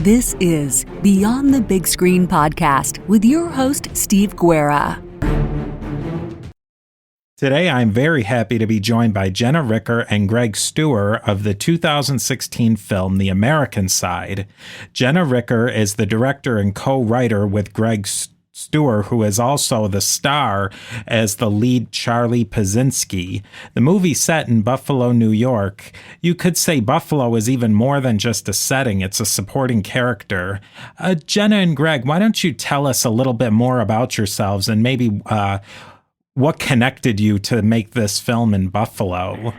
This is Beyond the Big Screen podcast with your host, Steve Guerra. Today, I'm very happy to be joined by Jenna Ricker and Greg Stuhr of the 2016 film The American Side. Jenna Ricker is the director and co-writer with Greg Stuhr, who is also the star as the lead Charlie Pazinski. The movie set in Buffalo, New York. You could say Buffalo is even more than just a setting, it's a supporting character. Jenna and Greg, why don't you tell us a little bit more about yourselves and maybe what connected you to make this film in Buffalo?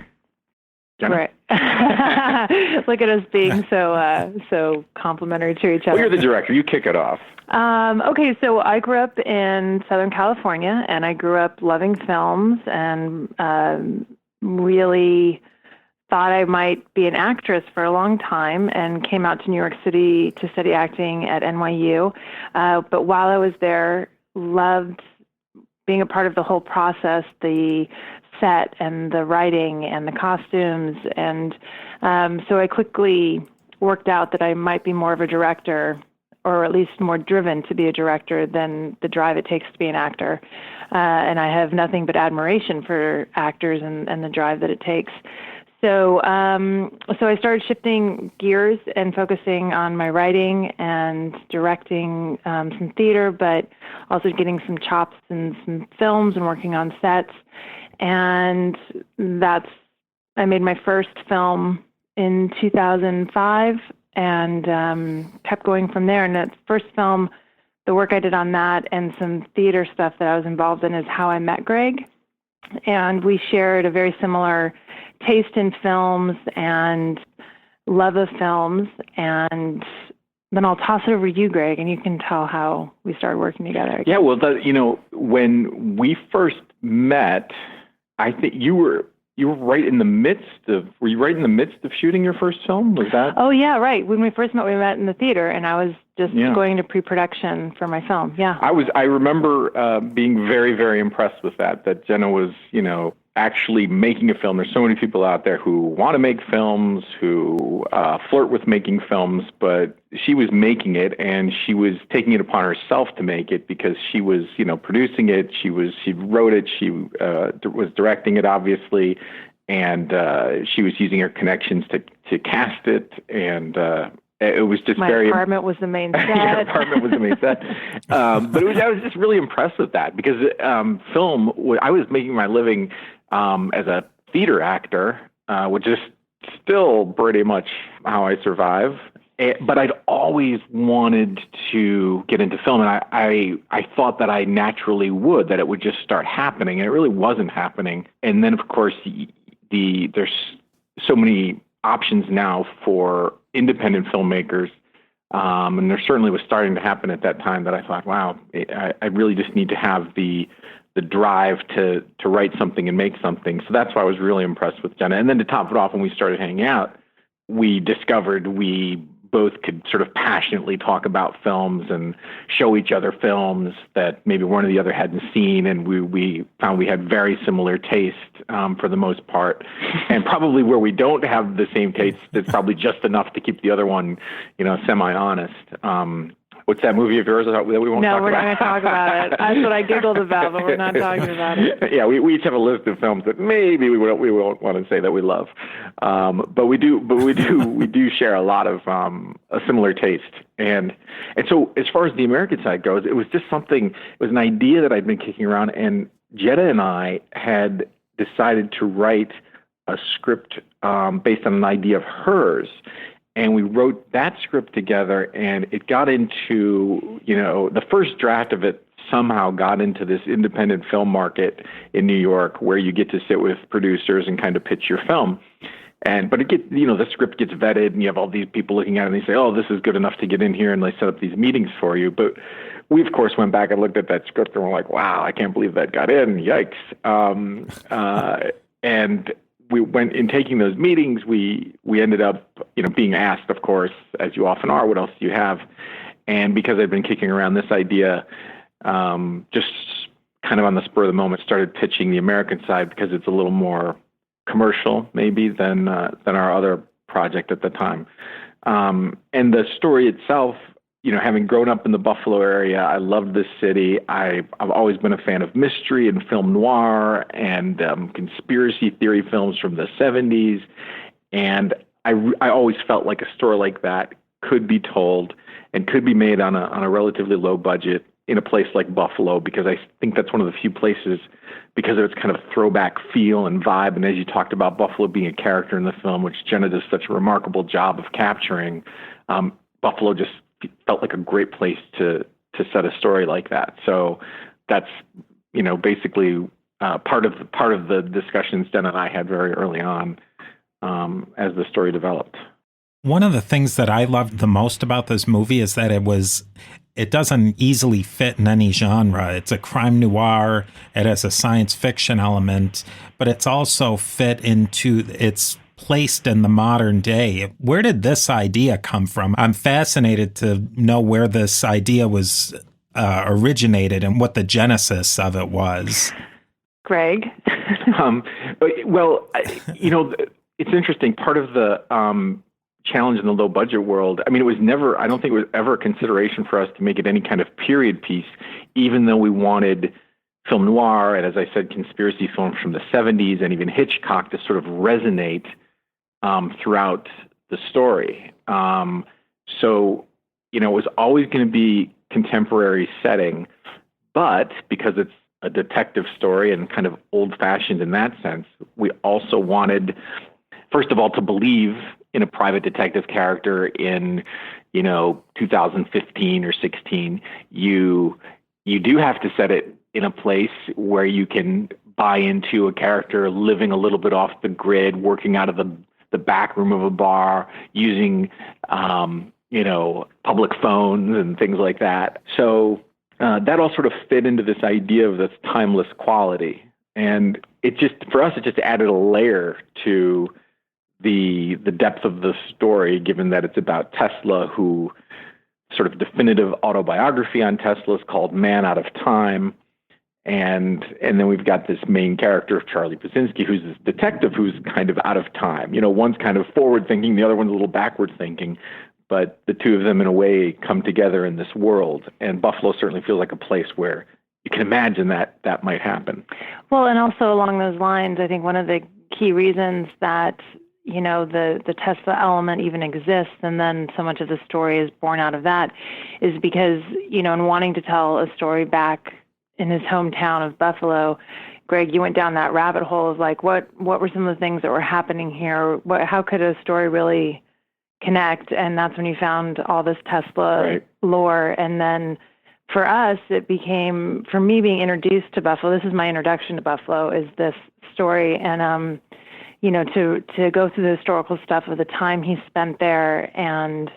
Right. Look at us being so complimentary to each other. Well, you're the director. You kick it off. Okay, so I grew up in Southern California, and I grew up loving films and really thought I might be an actress for a long time and came out to New York City to study acting at NYU. But while I was there, loved being a part of the whole process, the set and the writing and the costumes. And so I quickly worked out that I might be more of a director, or at least more driven to be a director than the drive it takes to be an actor. And I have nothing but admiration for actors and the drive that it takes. So I started shifting gears and focusing on my writing and directing some theater, but also getting some chops in some films and working on sets. And I made my first film in 2005 and kept going from there. And that first film, the work I did on that and some theater stuff that I was involved in is how I met Greg. And we shared a very similar taste in films and love of films. And then I'll toss it over to you, Greg, and you can tell how we started working together. Yeah, well, when we first met, I think you were right in the midst of. Were you right in the midst of shooting your first film? Was that? Oh yeah, right. When we first met, we met in the theater, and I was just going to pre-production for my film. Yeah. I remember being very, very impressed with that Jenna was, actually making a film. There's so many people out there who want to make films, who flirt with making films, but she was making it, and she was taking it upon herself to make it because she was, producing it. She wrote it. She was directing it, obviously, and she was using her connections to cast it, and it was just my apartment was the main set. Your apartment was the main set. But I was just really impressed with that because film. I was making my living as a theater actor, which is still pretty much how I survive. But I'd always wanted to get into film, and I thought that I naturally would, that it would just start happening, and it really wasn't happening. And then, of course, there's so many options now for independent filmmakers, and there certainly was starting to happen at that time that I thought, wow, I really just need to have the drive to write something and make something. So that's why I was really impressed with Jenna. And then to top it off, when we started hanging out, we discovered we both could sort of passionately talk about films and show each other films that maybe one or the other hadn't seen. And we found we had very similar taste for the most part. And probably where we don't have the same taste, it's probably just enough to keep the other one, semi-honest. What's that movie of yours that we won't talk about? No, we're not going to talk about it. That's what I giggled about, but we're not talking about it. Yeah, we each have a list of films that maybe we won't want to say that we love, but we do share a lot of a similar taste. And so as far as The American Side goes, it was just something. It was an idea that I'd been kicking around, and Jenna and I had decided to write a script based on an idea of hers. And we wrote that script together, and it got into, the first draft of it somehow got into this independent film market in New York where you get to sit with producers and kind of pitch your film. But it gets, the script gets vetted, and you have all these people looking at it, and they say, oh, this is good enough to get in here, and they set up these meetings for you. But we, of course, went back and looked at that script, and we're like, wow, I can't believe that got in. Yikes. And we went in taking those meetings. We ended up, being asked, of course, as you often are, what else do you have? And because I'd been kicking around this idea, just kind of on the spur of the moment, started pitching The American Side because it's a little more commercial, maybe, than our other project at the time. And the story itself, having grown up in the Buffalo area, I loved this city. I've always been a fan of mystery and film noir and conspiracy theory films from the 70s. And I always felt like a story like that could be told and could be made on a relatively low budget in a place like Buffalo, because I think that's one of the few places, because of its kind of throwback feel and vibe. And as you talked about Buffalo being a character in the film, which Jenna does such a remarkable job of capturing, Buffalo just felt like a great place to set a story like that. So that's, basically part of the discussions Jenna and I had very early on as the story developed. One of the things that I loved the most about this movie is that it doesn't easily fit in any genre. It's a crime noir. It has a science fiction element, but it's also it's placed in the modern day. Where did this idea come from? I'm fascinated to know where this idea was originated and what the genesis of it was. Greg? Well, it's interesting. Part of the challenge in the low budget world, I don't think it was ever a consideration for us to make it any kind of period piece, even though we wanted film noir and, as I said, conspiracy films from the 70s and even Hitchcock to sort of resonate throughout the story. So, it was always going to be contemporary setting, but because it's a detective story and kind of old-fashioned in that sense, we also wanted, first of all, to believe in a private detective character in, 2015 or 16. You do have to set it in a place where you can buy into a character living a little bit off the grid, working out of the back room of a bar, using, public phones and things like that. So that all sort of fit into this idea of this timeless quality. And for us, it just added a layer to the depth of the story, given that it's about Tesla, who sort of definitive autobiography on Tesla is called Man Out of Time. And then we've got this main character of Charlie Pazinski, who's this detective who's kind of out of time. One's kind of forward thinking, the other one's a little backward thinking, but the two of them in a way come together in this world. And Buffalo certainly feels like a place where you can imagine that might happen. Well, and also along those lines, I think one of the key reasons that the Tesla element even exists, and then so much of the story is born out of that, is because, in wanting to tell a story back in his hometown of Buffalo, Greg, you went down that rabbit hole of like, what were some of the things that were happening here? How could a story really connect? And that's when you found all this Tesla lore. And then for us, it became, for me being introduced to Buffalo, this is my introduction to Buffalo, is this story. And, to go through the historical stuff of the time he spent there and,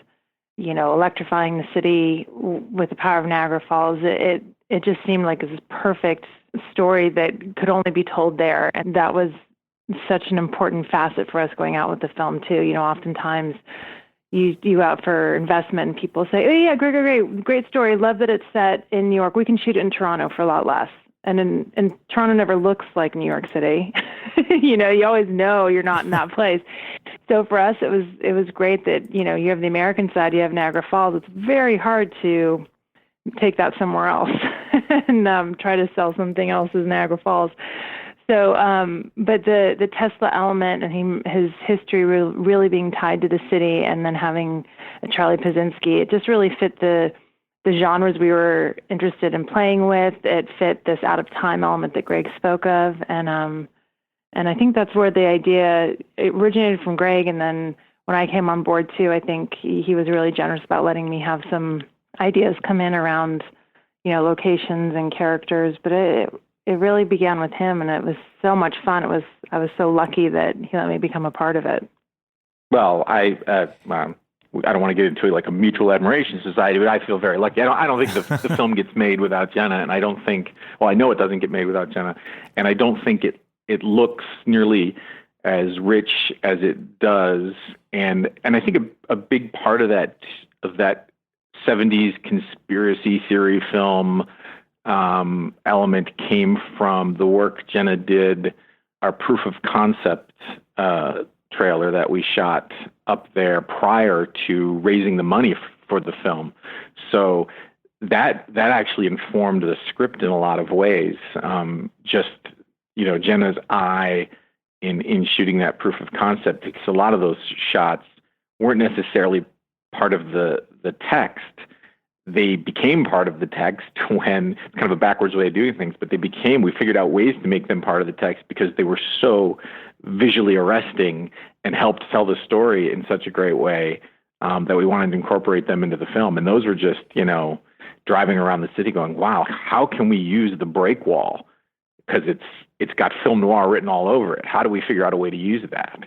electrifying the city with the power of Niagara Falls, it just seemed like this perfect story that could only be told there. And that was such an important facet for us going out with the film too. Oftentimes you out for investment and people say, oh yeah, great story. Love that it's set in New York. We can shoot it in Toronto for a lot less. And Toronto never looks like New York City. You always know you're not in that place. So for us, it was great that, you have the American side, you have Niagara Falls. It's very hard to take that somewhere else and try to sell something else as Niagara Falls. So, but the Tesla element and his history really being tied to the city, and then having a Charlie Pazinski, it just really fit the genres we were interested in playing with. It fit this out of time element that Greg spoke of, and I think that's where the idea originated from Greg. And then when I came on board too, I think he was really generous about letting me have some ideas come in around, locations and characters. But it really began with him, and it was so much fun. I was so lucky that he let me become a part of it. Well, I don't want to get into like a mutual admiration society, but I feel very lucky. I don't think the film gets made without Jenna, and I don't think, I know it doesn't get made without Jenna, and I don't think it looks nearly as rich as it does. And I think a big part of that 70s conspiracy theory film element came from the work Jenna did, our proof of concept trailer that we shot up there prior to raising the money for the film. So that actually informed the script in a lot of ways. Just, Jenna's eye in shooting that proof of concept, because a lot of those shots weren't necessarily part of the text. They became part of the text when, kind of a backwards way of doing things, but we figured out ways to make them part of the text because they were so visually arresting and helped tell the story in such a great way that we wanted to incorporate them into the film. And those were just, driving around the city going, wow, how can we use the break wall? Because it's got film noir written all over it. How do we figure out a way to use that,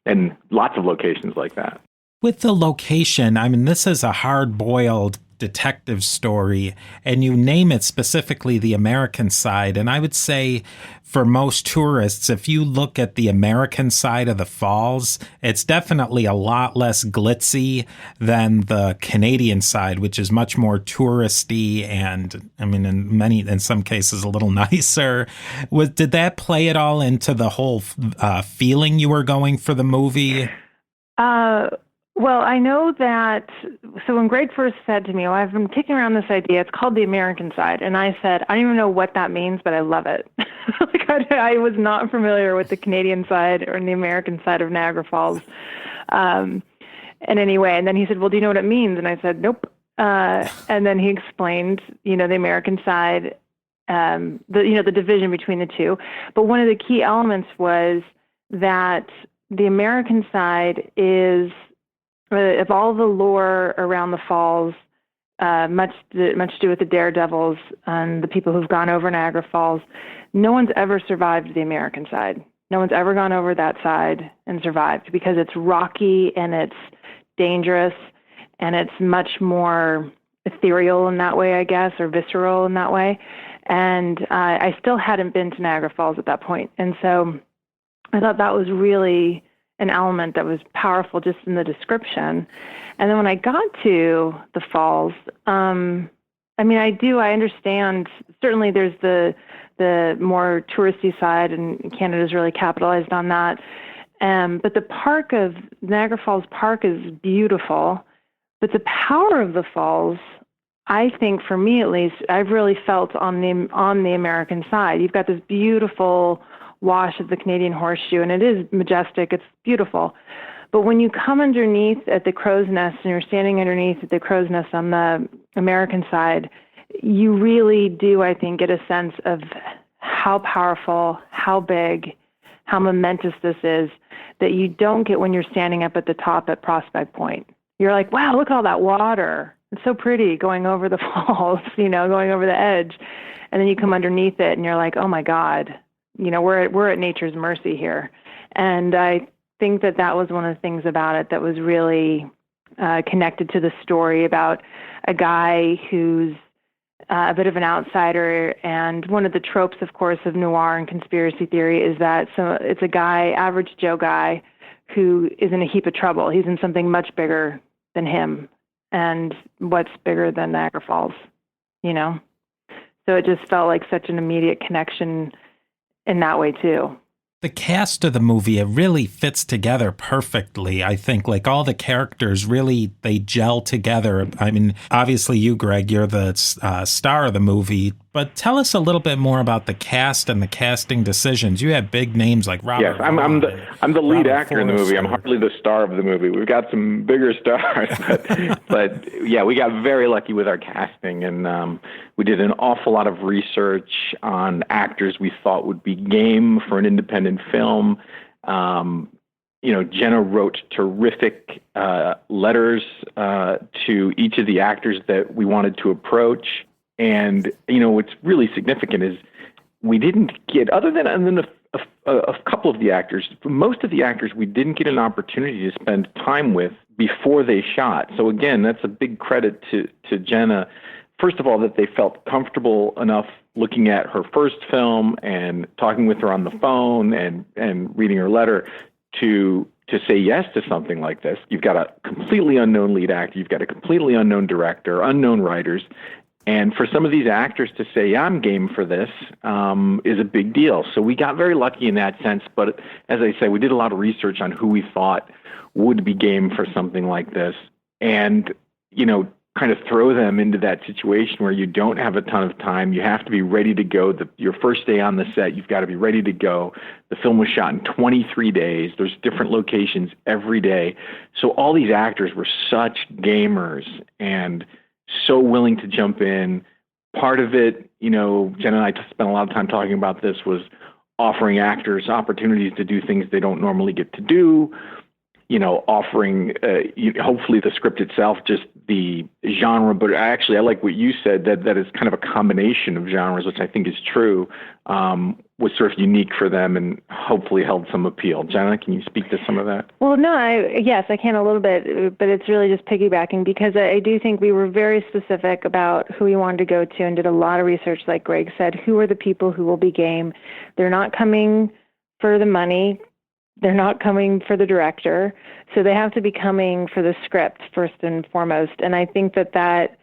And lots of locations like that. With the location, I mean, this is a hard-boiled detective story, and you name it specifically the American side. And I would say for most tourists, if you look at the American side of the falls, it's definitely a lot less glitzy than the Canadian side, which is much more touristy and, I mean, in some cases, a little nicer. Did that play at all into the whole feeling you were going for the movie? Well, I know that, so when Greg first said to me, well, I've been kicking around this idea, it's called the American side. And I said, I don't even know what that means, but I love it. I was not familiar with the Canadian side or the American side of Niagara Falls. And anyway, and then he said, well, do you know what it means? And I said, nope. And then he explained, the American side, the division between the two. But one of the key elements was that the American side is, of all the lore around the falls, much to do with the daredevils and the people who've gone over Niagara Falls, no one's ever survived the American side. No one's ever gone over that side and survived because it's rocky and it's dangerous and it's much more ethereal in that way, I guess, or visceral in that way. And I still hadn't been to Niagara Falls at that point. And so I thought that was really an element that was powerful just in the description. And then when I got to the falls, I understand, certainly there's the more touristy side, and Canada's really capitalized on that. But the park of Niagara Falls Park is beautiful, but the power of the falls, I think for me at least, I've really felt on the American side. You've got this beautiful wash of the Canadian Horseshoe, and it is majestic. It's beautiful. But when you come underneath at the Crow's Nest and you're standing underneath at the Crow's Nest on the American side, you really do, I think, get a sense of how powerful, how big, how momentous this is that you don't get when you're standing up at the top at Prospect Point. You're like, wow, look at all that water. It's so pretty going over the falls, going over the edge. And then you come underneath it and you're like, oh my God, we're at nature's mercy here. And I think that was one of the things about it that was really connected to the story about a guy who's a bit of an outsider. And one of the tropes, of course, of noir and conspiracy theory is that it's a guy, average Joe guy, who is in a heap of trouble. He's in something much bigger than him. And what's bigger than Niagara Falls, So it just felt like such an immediate connection in that way too. The cast of the movie, it really fits together perfectly. I think like all the characters really, they gel together. I mean, obviously you, Greg, you're the star of the movie, but tell us a little bit more about the cast and the casting decisions. You have big names like Robert. Yes, I'm the lead actor in the movie. I'm hardly the star of the movie. We've got some bigger stars, but yeah, we got very lucky with our casting, and we did an awful lot of research on actors we thought would be game for an independent film. Jenna wrote terrific letters to each of the actors that we wanted to approach. And, what's really significant is we didn't get, other than a couple of the actors, most of the actors we didn't get an opportunity to spend time with before they shot. So again, that's a big credit to Jenna. First of all, that they felt comfortable enough looking at her first film and talking with her on the phone and reading her letter to say yes to something like this. You've got a completely unknown lead actor. You've got a completely unknown director, unknown writers. And for some of these actors to say, yeah, I'm game for this, is a big deal. So we got very lucky in that sense. But as I say, we did a lot of research on who we thought would be game for something like this. And, kind of throw them into that situation where you don't have a ton of time. You have to be ready to go. Your first day on the set, you've got to be ready to go. The film was shot in 23 days. There's different locations every day. So all these actors were such gamers and so willing to jump in. Part of it, Jen and I spent a lot of time talking about this, was offering actors opportunities to do things they don't normally get to do. Offering, hopefully the script itself, just the genre, but actually I like what you said, that is kind of a combination of genres, which I think is true, was sort of unique for them and hopefully held some appeal. Jenna, can you speak to some of that? Well, no, yes, I can a little bit, but it's really just piggybacking, because I do think we were very specific about who we wanted to go to and did a lot of research, like Greg said. Who are the people who will be game? They're not coming for the money. They're not coming for the director, so they have to be coming for the script first and foremost. And I think that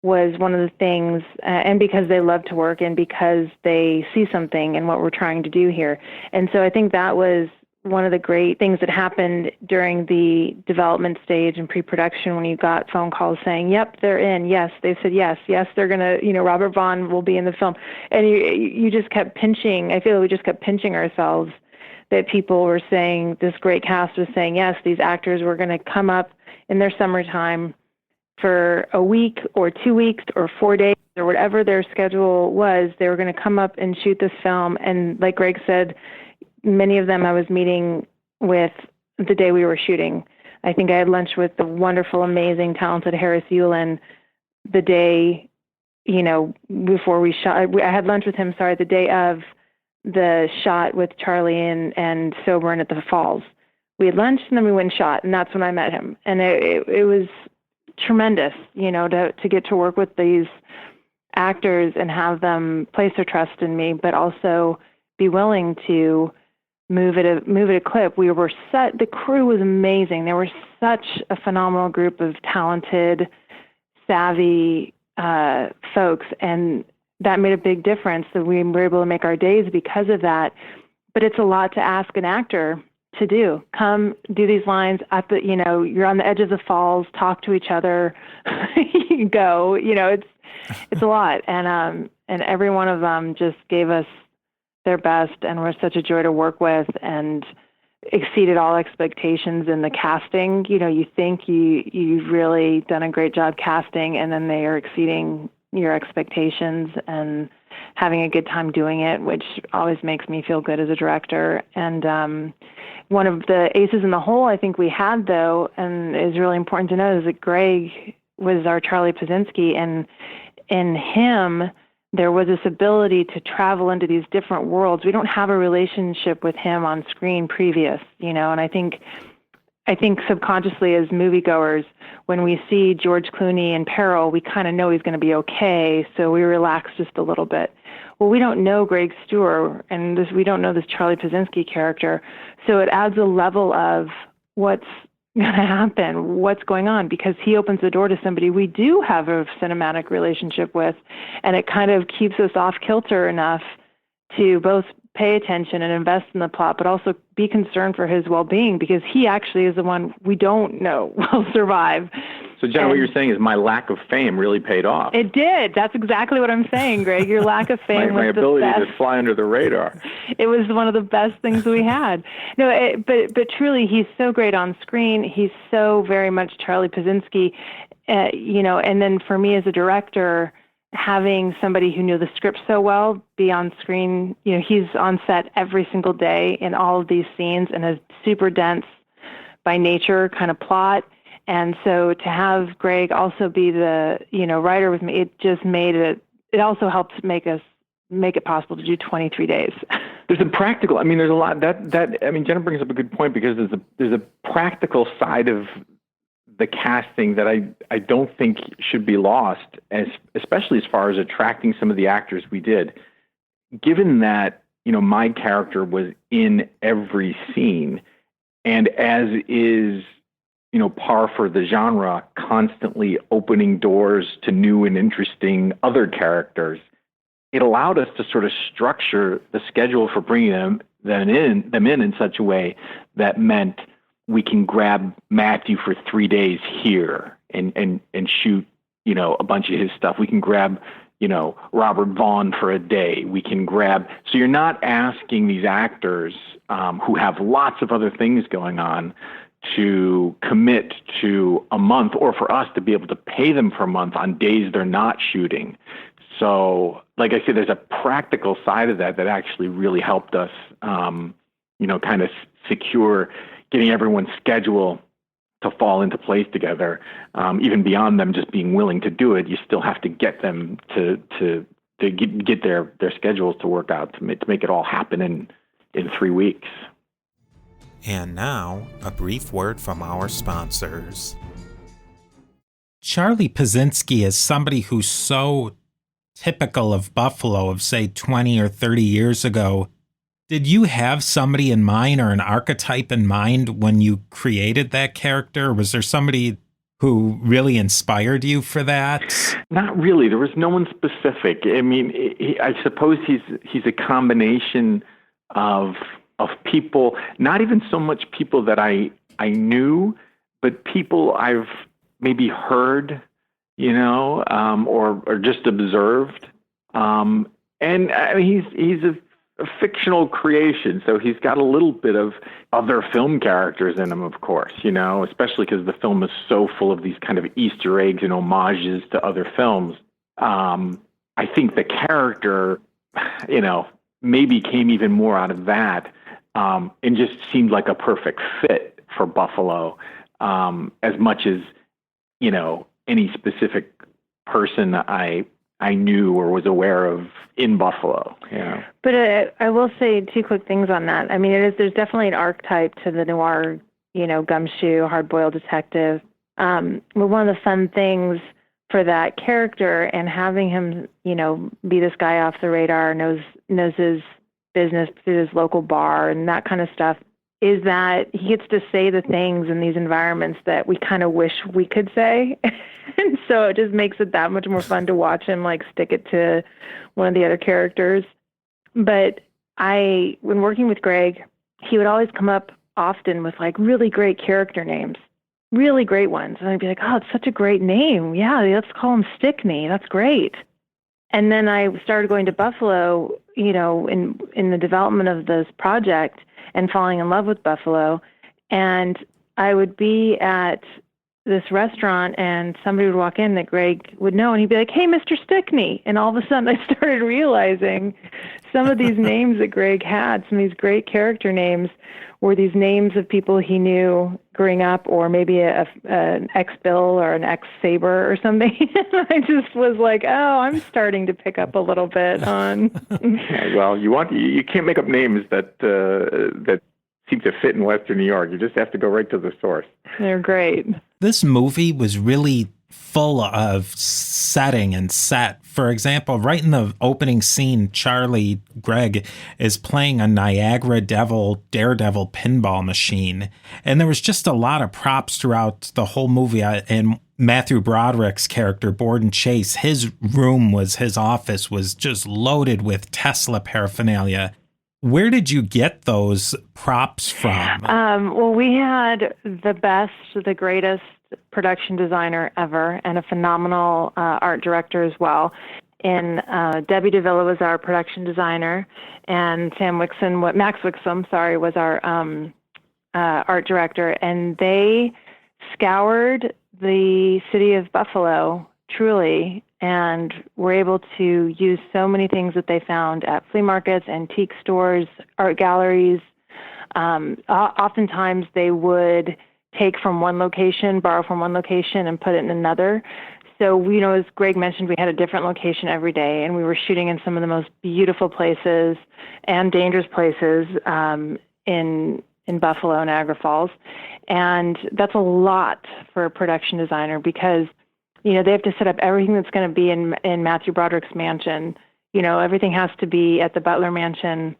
was one of the things, and because they love to work and because they see something in what we're trying to do here. And so I think that was one of the great things that happened during the development stage and pre-production, when you got phone calls saying, yep, they're in. Yes, they said yes, they're going to, Robert Vaughn will be in the film. And you just kept pinching. I feel like we just kept pinching ourselves that people were saying, this great cast was saying, yes, these actors were going to come up in their summertime for a week or 2 weeks or 4 days or whatever their schedule was. They were going to come up and shoot this film. And like Greg said, many of them I was meeting with the day we were shooting. I think I had lunch with the wonderful, amazing, talented Harris Yulin the day, before we shot. I had lunch with him, the day of the shot with Charlie and Soburn at the Falls. We had lunch and then we went and shot, and that's when I met him. And it was tremendous, to get to work with these actors and have them place their trust in me, but also be willing to move at a clip. The crew was amazing. They were such a phenomenal group of talented, savvy folks, and that made a big difference, that we were able to make our days because of that. But it's a lot to ask an actor to do. Come do these lines at the, you're on the edge of the falls, talk to each other, go, it's a lot. And every one of them just gave us their best and were such a joy to work with and exceeded all expectations in the casting. You think you've really done a great job casting, and then they are exceeding your expectations and having a good time doing it, which always makes me feel good as a director. And one of the aces in the hole I think we had, though, and is really important to know, is that Greg was our Charlie Pazinski, and in him there was this ability to travel into these different worlds. We don't have a relationship with him on screen previous, and I think subconsciously as moviegoers, when we see George Clooney in peril, we kind of know he's going to be okay, so we relax just a little bit. Well, we don't know Greg Stuhr, and we don't know this Charlie Pazinski character, so it adds a level of what's going to happen, what's going on, because he opens the door to somebody we do have a cinematic relationship with, and it kind of keeps us off kilter enough to both pay attention and invest in the plot, but also be concerned for his well-being, because he actually is the one we don't know will survive. So, Jenna, what you're saying is my lack of fame really paid off. It did. That's exactly what I'm saying, Greg. Your lack of fame my was the ability best. to fly under the radar. It was one of the best things we had. No, but truly, he's so great on screen. He's so very much Charlie Pazinski, and then for me as a director, having somebody who knew the script so well be on screen, he's on set every single day in all of these scenes and a super dense by nature kind of plot. And so to have Greg also be the, writer with me, it just made it also helped make it possible to do 23 days. There's a practical, there's a lot Jenna brings up a good point, because there's a practical side of the casting that I don't think should be lost, especially as far as attracting some of the actors we did. Given that, my character was in every scene, and as is par for the genre, constantly opening doors to new and interesting other characters. It allowed us to sort of structure the schedule for bringing them in such a way that meant we can grab Matthew for 3 days here and shoot, a bunch of his stuff. We can grab, Robert Vaughn for a day. We can grab, so you're not asking these actors who have lots of other things going on to commit to a month, or for us to be able to pay them for a month on days they're not shooting. So, like I said, there's a practical side of that actually really helped us, kind of secure getting everyone's schedule to fall into place together. Even beyond them just being willing to do it, you still have to get them to get their schedules to work out to make it all happen in 3 weeks. And now, a brief word from our sponsors. Charlie Pazinski is somebody who's so typical of Buffalo of, say, 20 or 30 years ago. Did you have somebody in mind or an archetype in mind when you created that character? Was there somebody who really inspired you for that? Not really. There was no one specific. I mean, I suppose he's a combination of people, not even so much people that I knew, but people I've maybe heard, or just observed. And I mean, he's a fictional creation, so he's got a little bit of other film characters in him, of course, especially because the film is so full of these kind of Easter eggs and homages to other films. I think the character, maybe came even more out of that, and just seemed like a perfect fit for Buffalo, as much as, any specific person I knew or was aware of in Buffalo. Yeah. But I will say 2 quick things on that. I mean, there's definitely an archetype to the noir, gumshoe, hard-boiled detective. But one of the fun things for that character and having him, be this guy off the radar, knows his business through his local bar and that kind of stuff, is that he gets to say the things in these environments that we kind of wish we could say. And so it just makes it that much more fun to watch him stick it to one of the other characters. But when working with Greg, he would always come up often with really great character names, really great ones. And I'd be like, oh, it's such a great name. Yeah, let's call him Stickney. That's great. And then I started going to Buffalo, in the development of this project and falling in love with Buffalo. And I would be at this restaurant and somebody would walk in that Greg would know, and he'd be like, hey, Mr. Stickney. And all of a sudden I started realizing some of these names that Greg had, some of these great character names, were these names of people he knew growing up, or maybe an ex-Bill or an ex-Saber or something. And I just was like, oh, I'm starting to pick up a little bit on. Yeah, well, you can't make up names that seem to fit in Western New York. You just have to go right to the source. They're great. This movie was really full of setting and set. For example, right in the opening scene, Greg, is playing a Niagara Daredevil pinball machine. And there was just a lot of props throughout the whole movie. And Matthew Broderick's character, Borden Chase, his office was just loaded with Tesla paraphernalia. Where did you get those props from? Well, we had the greatest production designer ever, and a phenomenal art director as well. And Debbie DeVilla was our production designer, and Max Wixom, was our art director. And they scoured the city of Buffalo, truly, and were able to use so many things that they found at flea markets, antique stores, art galleries. Oftentimes they would take from one location, borrow from one location, and put it in another. So, as Greg mentioned, we had a different location every day, and we were shooting in some of the most beautiful places and dangerous places in Buffalo, Niagara Falls. And that's a lot for a production designer because they have to set up everything that's going to be in Matthew Broderick's mansion. Everything has to be at the Butler Mansion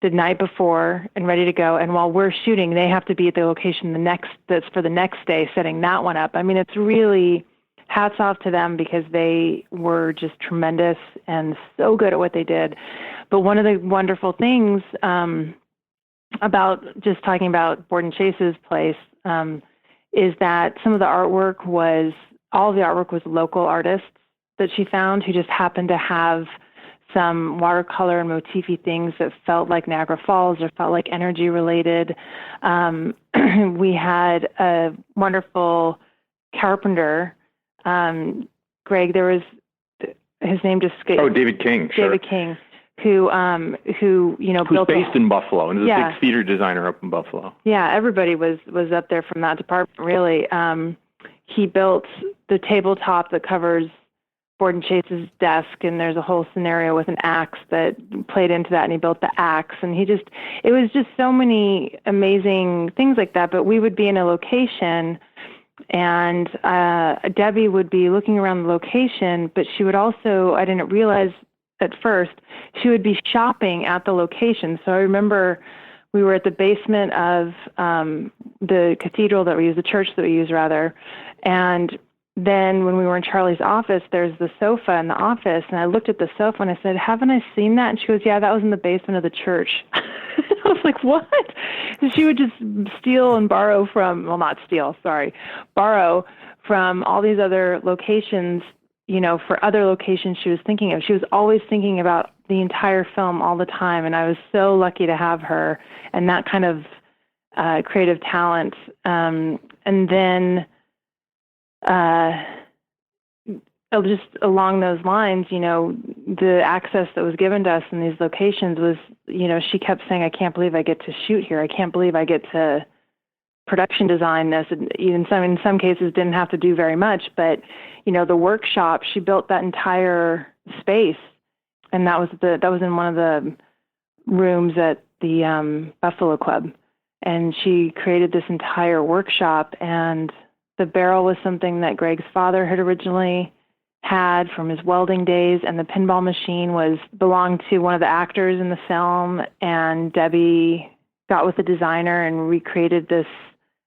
the night before and ready to go. And while we're shooting, they have to be at the location that's for the next day, setting that one up. I mean, it's really hats off to them because they were just tremendous and so good at what they did. But one of the wonderful things about just talking about Borden Chase's place is that all of the artwork was local artists that she found who just happened to have some watercolor and motify things that felt like Niagara Falls or felt like energy related. We had a wonderful carpenter, Greg, his name just escaped. Oh, David King. David King, who who's built based in Buffalo and is a big theater designer up in Buffalo. Yeah, everybody was up there from that department, really. He built the tabletop that covers Borden Chase's desk, and there's a whole scenario with an axe that played into that, and he built the axe, and it was just so many amazing things like that. But we would be in a location, and Debbie would be looking around the location, but she would also, I didn't realize at first, she would be shopping at the location. So I remember we were at the basement of the cathedral that we use, the church that we use rather, and then when we were in Charlie's office, there's the sofa in the office, and I looked at the sofa and I said, haven't I seen that? And she goes, yeah, that was in the basement of the church. I was like, what? So she would just steal and borrow borrow from all these other locations, for other locations she was thinking of. She was always thinking about the entire film all the time, and I was so lucky to have her and that kind of creative talent. And then just along those lines, the access that was given to us in these locations was, she kept saying, I can't believe I get to shoot here. I can't believe I get to production design this. And in some cases didn't have to do very much, but, the workshop, she built that entire space. And that was in one of the rooms at the Buffalo Club. And she created this entire workshop, and the barrel was something that Greg's father had originally had from his welding days, and the pinball machine belonged to one of the actors in the film, and Debbie got with the designer and recreated this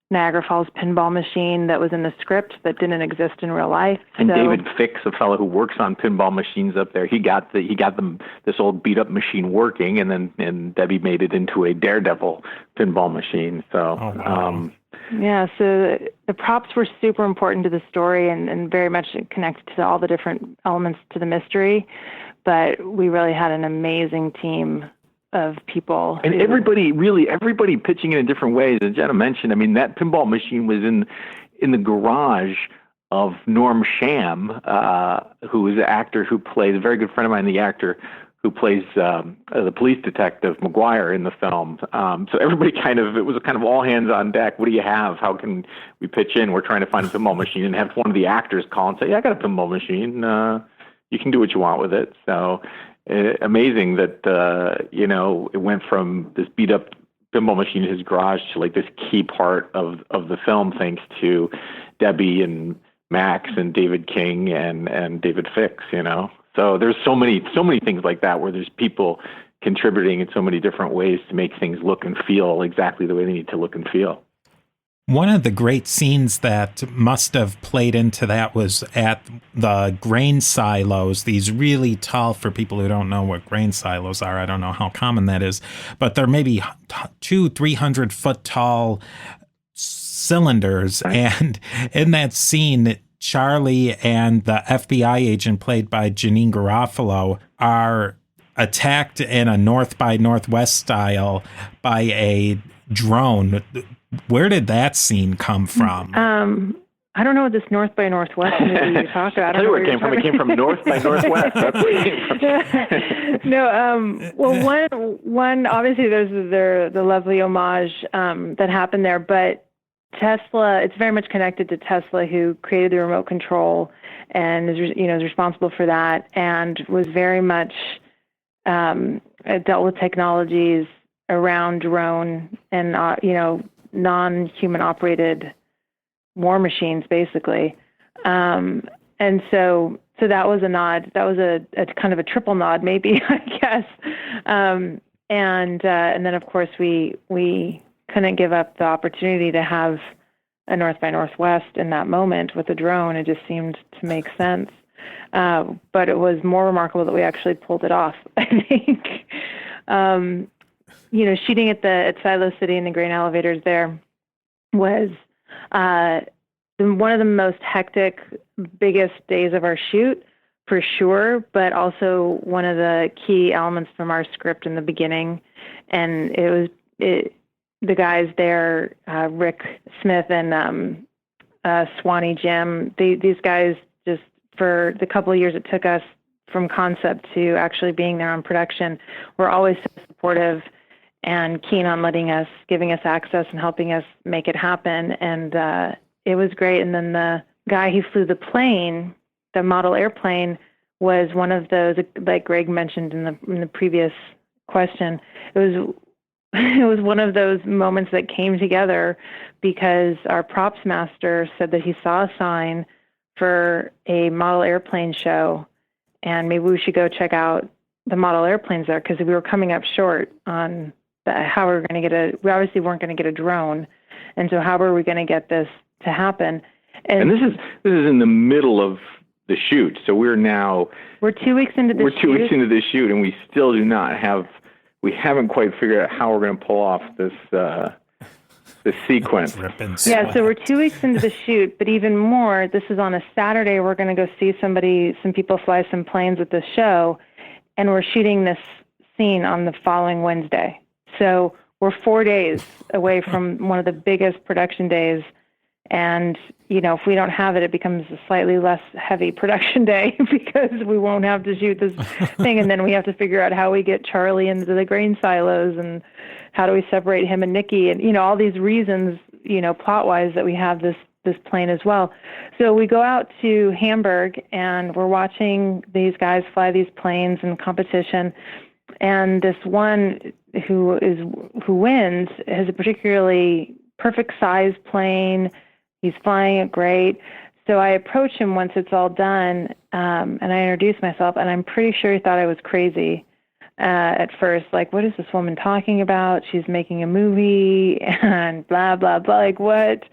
Niagara Falls pinball machine that was in the script that didn't exist in real life. And David Fix, a fellow who works on pinball machines up there, he got this old beat up machine working, and Debbie made it into a Daredevil pinball machine. So, yeah, so the props were super important to the story and very much connected to all the different elements to the mystery. But we really had an amazing team of people. And everybody pitching in different ways. As Jenna mentioned, I mean, that pinball machine was in the garage of Norm Sham, who is an actor who plays, a very good friend of mine, the actor who plays the police detective McGuire in the film. So everybody it was kind of all hands on deck. What do you have? How can we pitch in? We're trying to find a pinball machine, and have one of the actors call and say, yeah, I got a pinball machine. You can do what you want with it. So amazing that, it went from this beat up pinball machine in his garage to like this key part of the film, thanks to Debbie and Max and David King and David Fix, So there's so many things like that where there's people contributing in so many different ways to make things look and feel exactly the way they need to look and feel. One of the great scenes that must have played into that was at the grain silos, these really tall, for people who don't know what grain silos are, I don't know how common that is, but they're maybe 200-300 foot tall cylinders. Right. And in that scene, Charlie and the FBI agent played by Janine Garofalo are attacked in a North by Northwest style by a drone. Where did that scene come from? I don't know what this North by Northwest movie you're talking about. I don't know where it came from. It came from North by Northwest. That's where it came from. No, well, one obviously there's the lovely homage that happened there, but Tesla, it's very much connected to Tesla, who created the remote control and is responsible for that, and was very much dealt with technologies around drone and non-human operated war machines, basically. And so that was a nod. That was a kind of a triple nod, maybe, I guess. And then, of course, we couldn't give up the opportunity to have a North by Northwest in that moment with a drone. It just seemed to make sense. But it was more remarkable that we actually pulled it off, I think. Shooting at Silo City and the grain elevators there was one of the most hectic, biggest days of our shoot, for sure, but also one of the key elements from our script in the beginning. And the guys there, Rick Smith and Swanee Jim, these guys, just for the couple of years it took us from concept to actually being there on production, were always so supportive and keen on giving us access and helping us make it happen. And it was great. And then the guy who flew the plane, the model airplane, was one of those, like Greg mentioned in the previous question. It was one of those moments that came together because our props master said that he saw a sign for a model airplane show, and maybe we should go check out the model airplanes there, because we were coming up short on how we were going to we obviously weren't going to get a drone, and so how were we going to get this to happen? And this is in the middle of the shoot, so we're 2 weeks into the shoot. We're 2 weeks into the shoot, and we still we haven't quite figured out how we're going to pull off this sequence. Yeah, so we're 2 weeks into the shoot, but even more, this is on a Saturday. We're going to go see some people fly some planes at the show, and we're shooting this scene on the following Wednesday. So we're 4 days away from one of the biggest production days. And, if we don't have it, it becomes a slightly less heavy production day because we won't have to shoot this thing. And then we have to figure out how we get Charlie into the grain silos and how do we separate him and Nikki, and, all these reasons, plot-wise, that we have this plane as well. So we go out to Hamburg and we're watching these guys fly these planes in competition. And this one who wins has a particularly perfect size plane. He's flying it great. So I approach him once it's all done, and I introduce myself, and I'm pretty sure he thought I was crazy at first. Like, what is this woman talking about? She's making a movie and blah, blah, blah. Like, what?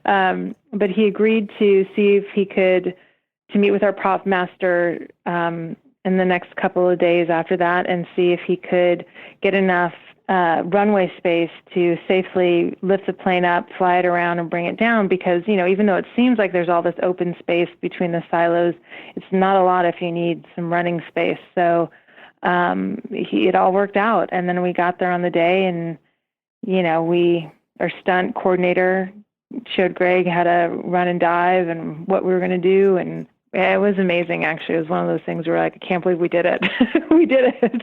But he agreed to see if he could, to meet with our prop master in the next couple of days after that and see if he could get enough runway space to safely lift the plane up, fly it around, and bring it down. Because, even though it seems like there's all this open space between the silos, it's not a lot if you need some running space. So it all worked out. And then we got there on the day, and, our stunt coordinator showed Greg how to run and dive and what we were going to do. And it was amazing, actually. It was one of those things where, like, I can't believe we did it. We did it.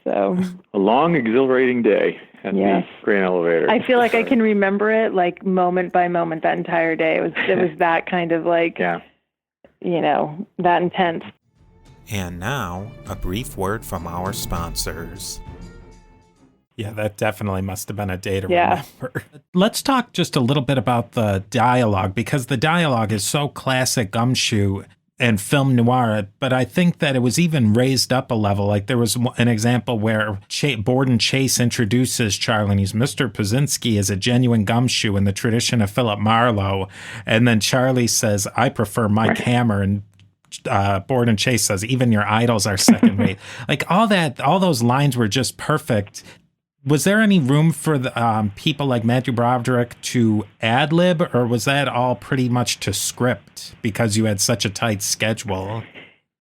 So a long, exhilarating day at the grain elevator. I feel like I can remember it, like, moment by moment, that entire day. It was that kind of, like, that intense. And now, a brief word from our sponsors. Yeah, that definitely must have been a day to remember. Let's talk just a little bit about the dialogue, because the dialogue is so classic Gumshoe and film noir, but I think that it was even raised up a level. Like, there was an example where Borden Chase introduces Charlie, and he's Mr. Pazinski is a genuine gumshoe in the tradition of Philip Marlowe. And then Charlie says, I prefer Mike Hammer. And Borden Chase says, even your idols are second rate. Like, all those lines were just perfect. Was there any room for the, people like Matthew Broderick to ad-lib, or was that all pretty much to script because you had such a tight schedule?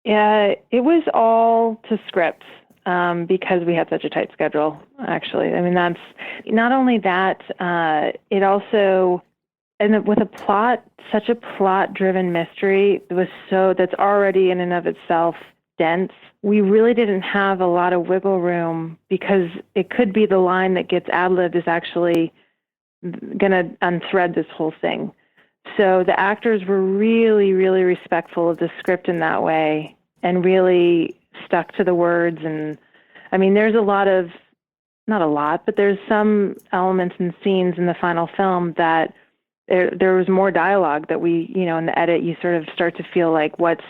Yeah, it was all to script because we had such a tight schedule, actually. I mean, that's not only that, it also, and with a plot, such a plot-driven mystery, that's already in and of itself dense. We really didn't have a lot of wiggle room because it could be the line that gets ad-libbed is actually going to unthread this whole thing. So the actors were really, really respectful of the script in that way and really stuck to the words. And I mean, there's not a lot, but there's some elements and scenes in the final film that there was more dialogue that we, in the edit, you sort of start to feel like what's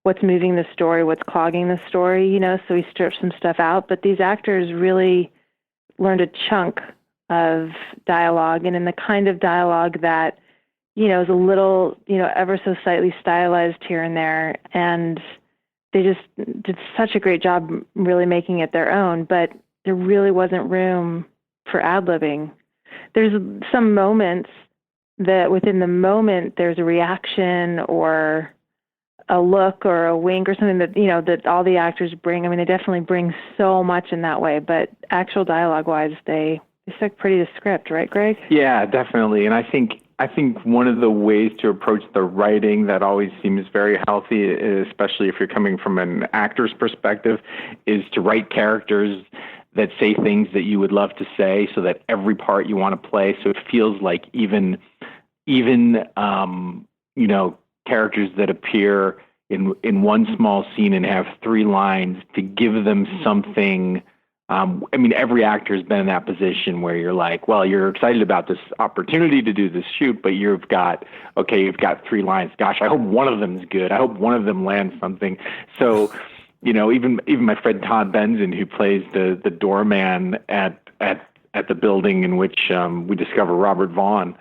what's moving the story, what's clogging the story, you know, so we stripped some stuff out. But these actors really learned a chunk of dialogue, and in the kind of dialogue that, you know, is a little, you know, ever so slightly stylized here and there. And they just did such a great job really making it their own, but there really wasn't room for ad-libbing. There's some moments that within the moment there's a reaction or a look or a wink or something that, you know, that all the actors bring. I mean, they definitely bring so much in that way, but actual dialogue-wise, they stuck pretty to script, right, Greg? Yeah, definitely. And I think one of the ways to approach the writing that always seems very healthy, especially if you're coming from an actor's perspective, is to write characters that say things that you would love to say, so that every part you want to play, so it feels like even you know, characters that appear in one small scene and have 3 lines, to give them something. I mean, every actor has been in that position where you're like, well, you're excited about this opportunity to do this shoot, but you've got 3 lines. Gosh, I hope one of them is good. I hope one of them lands something. So, you know, even my friend Todd Benson, who plays the doorman at the building in which we discover Robert Vaughn,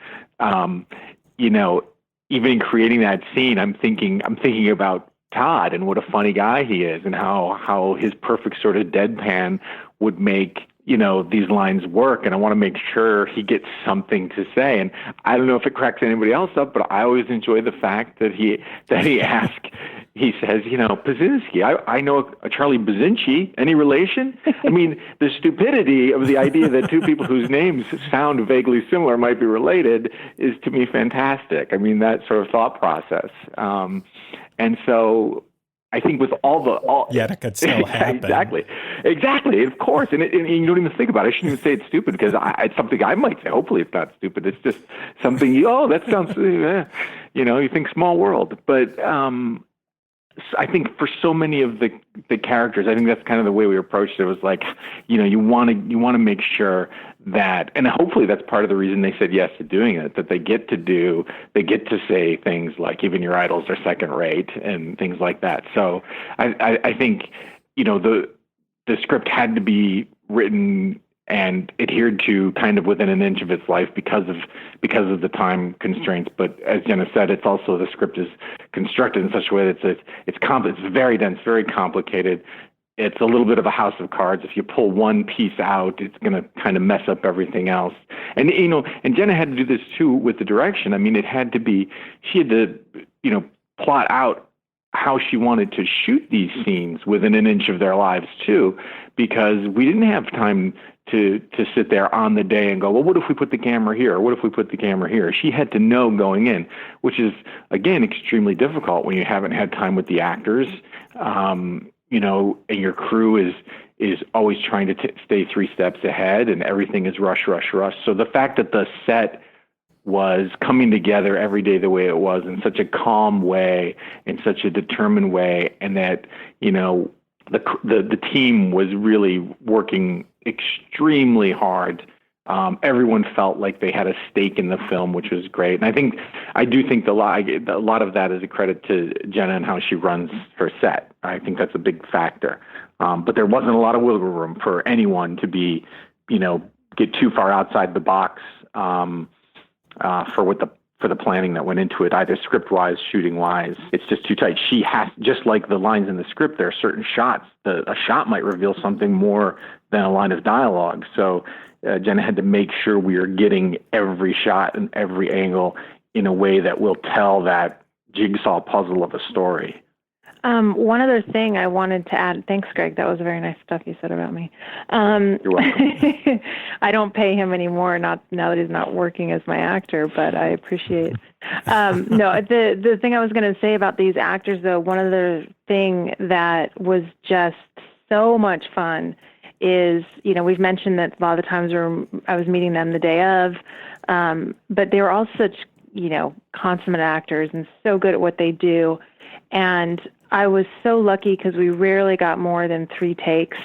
you know, even in creating that scene, I'm thinking about Todd and what a funny guy he is, and how his perfect sort of deadpan would make, you know, these lines work. And I want to make sure he gets something to say. And I don't know if it cracks anybody else up, but I always enjoy the fact that he says, you know, Pazinski, I know a Charlie Bazinci, any relation? I mean, the stupidity of the idea that two people whose names sound vaguely similar might be related is, to me, fantastic. I mean, that sort of thought process. And so I think with yet it could still happen. Exactly. Of course. And you don't even think about it. I shouldn't even say it's stupid, because it's something I might say. Hopefully it's not stupid. It's just something, that sounds, you know, you think small world. But I think for so many of the characters, I think that's kind of the way we approached it. It was like, you know, you want to make sure that, and hopefully that's part of the reason they said yes to doing it, that they get to say things like, even your idols are second rate and things like that. So I think, you know, the script had to be written and adhered to kind of within an inch of its life because of the time constraints. But as Jenna said, it's also, the script is constructed in such a way that it's very dense, very complicated. It's a little bit of a house of cards. If you pull one piece out, it's going to kind of mess up everything else. And, you know, and Jenna had to do this too with the direction. I mean, she had to, you know, plot out how she wanted to shoot these scenes within an inch of their lives too, because we didn't have time to sit there on the day and go, well, what if we put the camera here? Or what if we put the camera here? She had to know going in, which is, again, extremely difficult when you haven't had time with the actors, you know, and your crew is always trying to stay 3 steps ahead, and everything is rush. So the fact that the set was coming together every day the way it was, in such a calm way, in such a determined way, and that, you know, the team was really working extremely hard. Everyone felt like they had a stake in the film, which was great. And I do think a lot of that is a credit to Jenna and how she runs her set. I think that's a big factor. But there wasn't a lot of wiggle room for anyone to be, you know, get too far outside the box for the planning that went into it, either script-wise, shooting-wise. It's just too tight. She has, just like the lines in the script, there are certain shots. A shot might reveal something more than a line of dialogue. So Jenna had to make sure we are getting every shot and every angle in a way that will tell that jigsaw puzzle of a story. One other thing I wanted to add. Thanks, Greg. That was very nice stuff you said about me. You're welcome. I don't pay him anymore, now that he's not working as my actor, but I appreciate. No, the thing I was going to say about these actors, though, one other thing that was just so much fun is, you know, we've mentioned that a lot of the times I was meeting them the day of, but they were all such, you know, consummate actors and so good at what they do. And I was so lucky because we rarely got more than 3 takes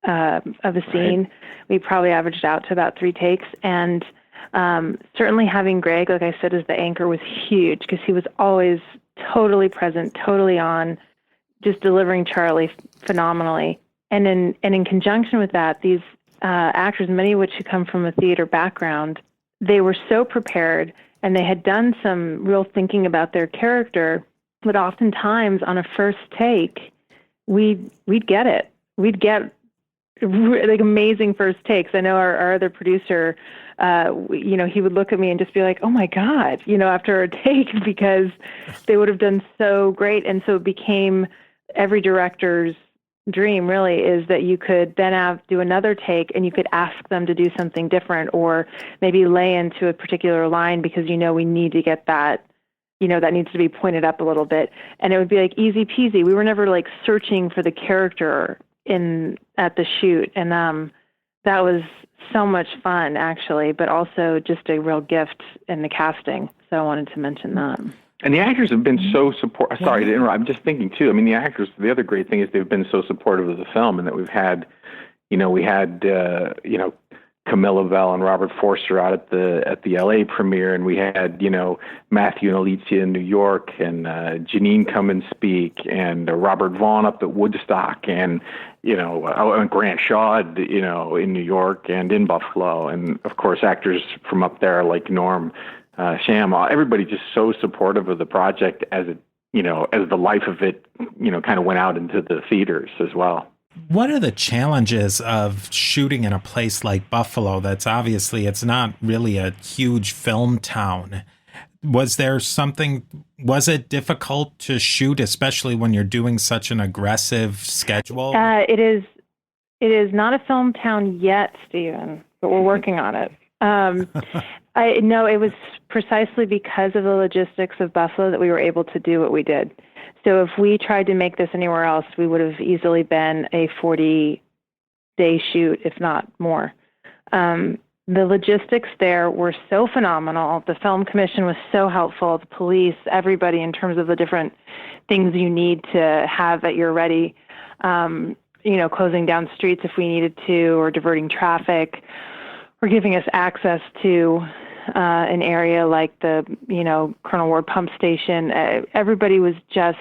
of a scene. Right. We probably averaged out to about 3 takes. And certainly having Greg, like I said, as the anchor was huge, because he was always totally present, totally on, just delivering Charlie phenomenally. And in conjunction with that, these actors, many of which had come from a theater background, they were so prepared, and they had done some real thinking about their character. But oftentimes, on a first take, we'd get it. We'd get like amazing first takes. I know our other producer, he would look at me and just be like, "Oh my God," after a take, because they would have done so great. And so it became every director's dream, really, is that you could then do another take, and you could ask them to do something different, or maybe lay into a particular line because we need to get that. That needs to be pointed up a little bit. And it would be like easy peasy. We were never like searching for the character at the shoot. And that was so much fun, actually, but also just a real gift in the casting. So I wanted to mention that. And the actors have been so supportive. Sorry to interrupt. I'm just thinking, too. I mean, the actors, the other great thing is they've been so supportive of the film, and that we've had, Camilla Bell and Robert Forster out at the LA premiere, and we had Matthew and Alicia in New York, and Janine come and speak, and Robert Vaughn up at Woodstock, and Grant Shaw in New York and in Buffalo, and of course actors from up there like Norm Sham. Everybody just so supportive of the project as the life of it kind of went out into the theaters as well. What are the challenges of shooting in a place like Buffalo that's obviously, it's not really a huge film town? Was it difficult to shoot, especially when you're doing such an aggressive schedule? It is not a film town yet, Stephen, but we're working on it. It was precisely because of the logistics of Buffalo that we were able to do what we did. So if we tried to make this anywhere else, we would have easily been a 40-day shoot, if not more. The logistics there were so phenomenal. The film commission was so helpful. The police, everybody, in terms of the different things you need to have at your ready, closing down streets if we needed to, or diverting traffic, or giving us access to an area like the, Colonel Ward pump station. Everybody was just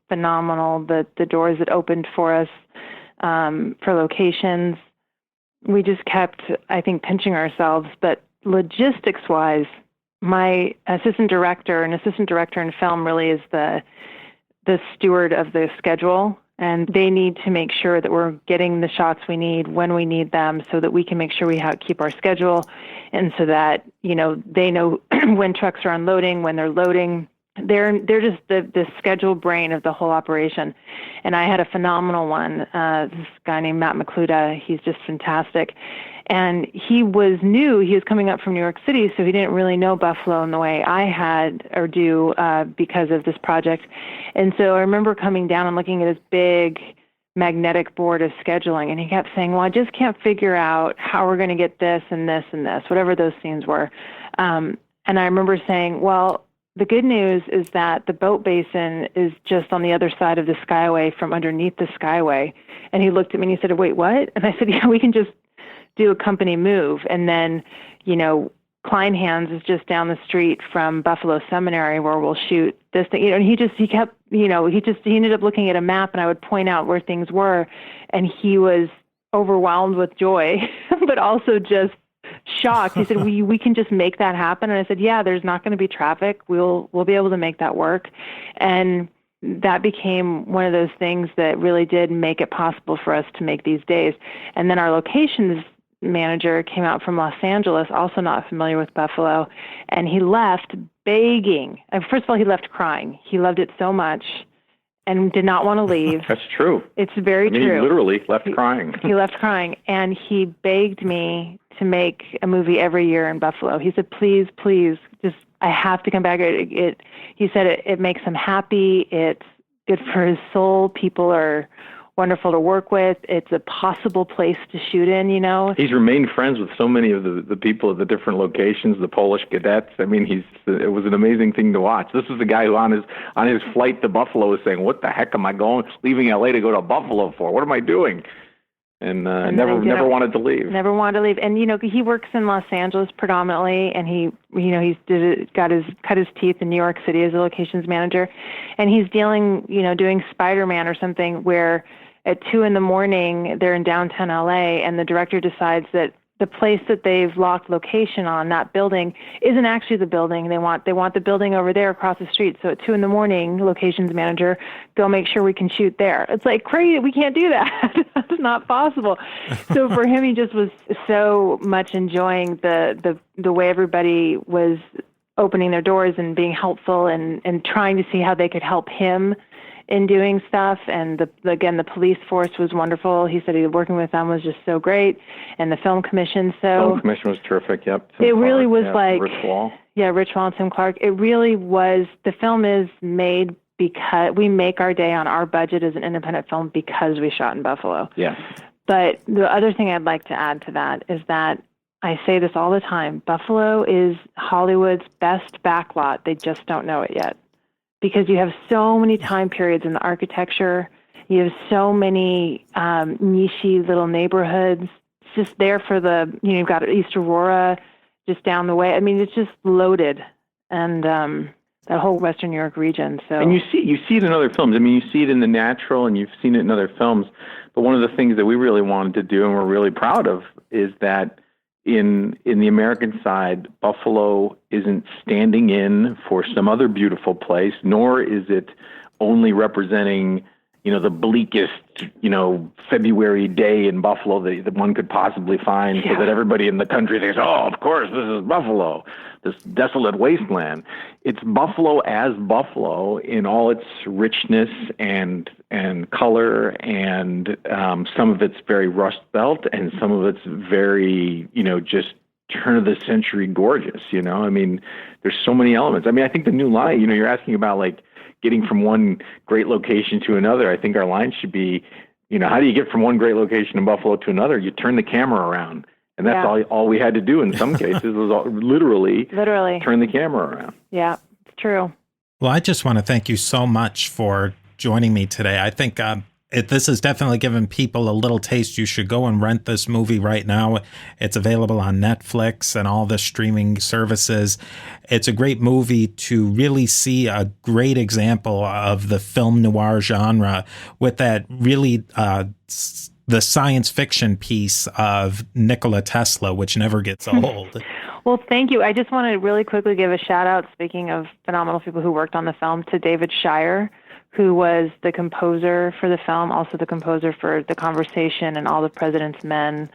phenomenal. The doors that opened for us for locations, we just kept, I think, pinching ourselves. But logistics-wise, my assistant director in film really is the steward of the schedule. And they need to make sure that we're getting the shots we need when we need them, so that we can make sure we keep our schedule, and so that they know when trucks are unloading, when they're loading. They're just the schedule brain of the whole operation. And I had a phenomenal one. This guy named MacLeod. He's just fantastic. And he was new. He was coming up from New York City, so he didn't really know Buffalo in the way I had or do because of this project. And so I remember coming down and looking at his big magnetic board of scheduling, and he kept saying, "Well, I just can't figure out how we're going to get this and this and this," whatever those scenes were. And I remember saying, "Well, the good news is that the boat basin is just on the other side of the Skyway from underneath the Skyway." And he looked at me and he said, "Wait, what?" And I said, "Yeah, we can just do a company move." And then, Kleinhans is just down the street from Buffalo Seminary where we'll shoot this thing. And he ended up looking at a map, and I would point out where things were. And he was overwhelmed with joy, but also just shocked. He said, we can just make that happen. And I said, "Yeah, there's not going to be traffic. We'll be able to make that work." And that became one of those things that really did make it possible for us to make these days. And then our locations manager came out from Los Angeles, also not familiar with Buffalo, and he left begging. First of all, he left crying. He loved it so much and did not want to leave. That's true. It's very true. He literally left crying. He left crying, and he begged me to make a movie every year in Buffalo. He said, "Please, please, just I have to come back." He said it makes him happy. It's good for his soul. People are wonderful to work with. It's a possible place to shoot in, He's remained friends with so many of the people at the different locations, the Polish cadets. I mean, it was an amazing thing to watch. This was the guy who on his flight to Buffalo was saying, "What the heck am I leaving LA to go to Buffalo for? What am I doing?" and never wanted to leave. Never wanted to leave. And, he works in Los Angeles predominantly, and he's cut his teeth in New York City as a locations manager. And he's dealing, doing Spider-Man or something where at 2 a.m, they're in downtown LA, and the director decides that the place that they've locked location on, that building, isn't actually the building. They want the building over there across the street. So at 2 a.m, locations manager, go make sure we can shoot there. It's like crazy. We can't do that. That's not possible. So for him, he just was so much enjoying the way everybody was opening their doors and being helpful and trying to see how they could help him in doing stuff. And the police force was wonderful. He said working with them was just so great. And the film commission. Film commission was terrific. Yep. It really was Rich Wall. Yeah, Rich Wall and Tim Clark. It really was. The film is made because we make our day on our budget as an independent film because we shot in Buffalo. Yes. But the other thing I'd like to add to that is that I say this all the time. Buffalo is Hollywood's best backlot. They just don't know it yet. Because you have so many time periods in the architecture, you have so many niche-y little neighborhoods. It's just there for you've got East Aurora just down the way. I mean, it's just loaded, and that whole Western New York region. So, and you see it in other films. I mean, you see it in The Natural, and you've seen it in other films. But one of the things that we really wanted to do, and we're really proud of, is that in the American side, Buffalo isn't standing in for some other beautiful place, nor is it only representing, the bleakest, February day in Buffalo that one could possibly find, so that everybody in the country thinks, oh, of course, this is Buffalo, this desolate wasteland. It's Buffalo as Buffalo in all its richness and color, and some of it's very Rust Belt, and some of it's very, just turn of the century gorgeous. I mean, there's so many elements. I mean, I think the new line, you're asking about like getting from one great location to another. I think our line should be, how do you get from one great location in Buffalo to another? You turn the camera around. And that's all we had to do in some cases was literally turn the camera around. Yeah, it's true. Well, I just want to thank you so much for joining me today. I think this has definitely given people a little taste. You should go and rent this movie right now. It's available on Netflix and all the streaming services. It's a great movie to really see a great example of the film noir genre with that really the science fiction piece of Nicola Tesla, which never gets old. Well, thank you. I just want to really quickly give a shout out, speaking of phenomenal people who worked on the film, to David Shire, who was the composer for the film, also the composer for The Conversation and All the President's Men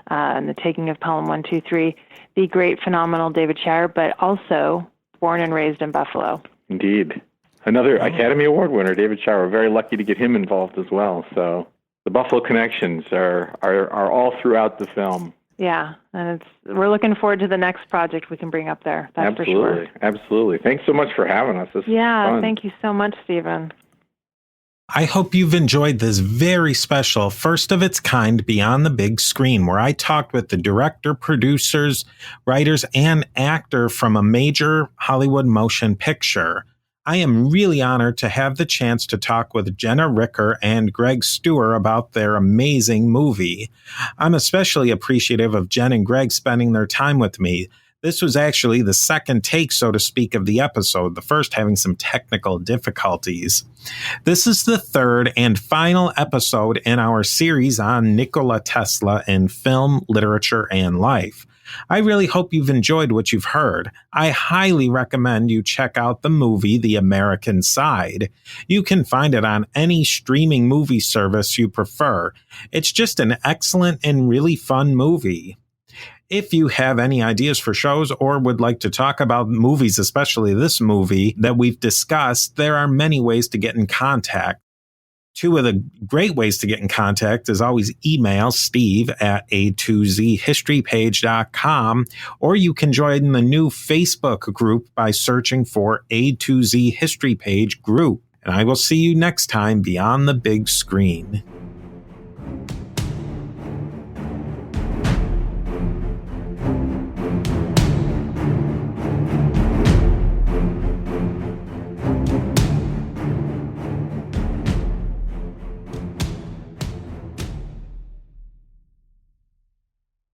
and The Taking of Pelham 1, 2, 3. The great, phenomenal David Shire, but also born and raised in Buffalo. Indeed. Another Academy Award winner, David Shire. We're very lucky to get him involved as well. So the Buffalo connections are all throughout the film. Yeah, and we're looking forward to the next project we can bring up there. That's for sure. Absolutely. Thanks so much for having us. This was fun. Thank you so much, Stephen. I hope you've enjoyed this very special, first of its kind Beyond the Big Screen, where I talked with the director, producers, writers, and actor from a major Hollywood motion picture. I am really honored to have the chance to talk with Jenna Ricker and Greg Stuhr about their amazing movie. I'm especially appreciative of Jen and Greg spending their time with me. This was actually the second take, so to speak, of the episode, the first having some technical difficulties. This is the third and final episode in our series on Nicola Tesla in film, literature, and life. I really hope you've enjoyed what you've heard. I highly recommend you check out the movie The American Side. You can find it on any streaming movie service you prefer. It's just an excellent and really fun movie. If you have any ideas for shows or would like to talk about movies, especially this movie that we've discussed, there are many ways to get in contact. Two of the great ways to get in contact is always email Steve at a2zhistorypage.com, or you can join the new Facebook group by searching for A2Z History Page Group. And I will see you next time beyond the big screen.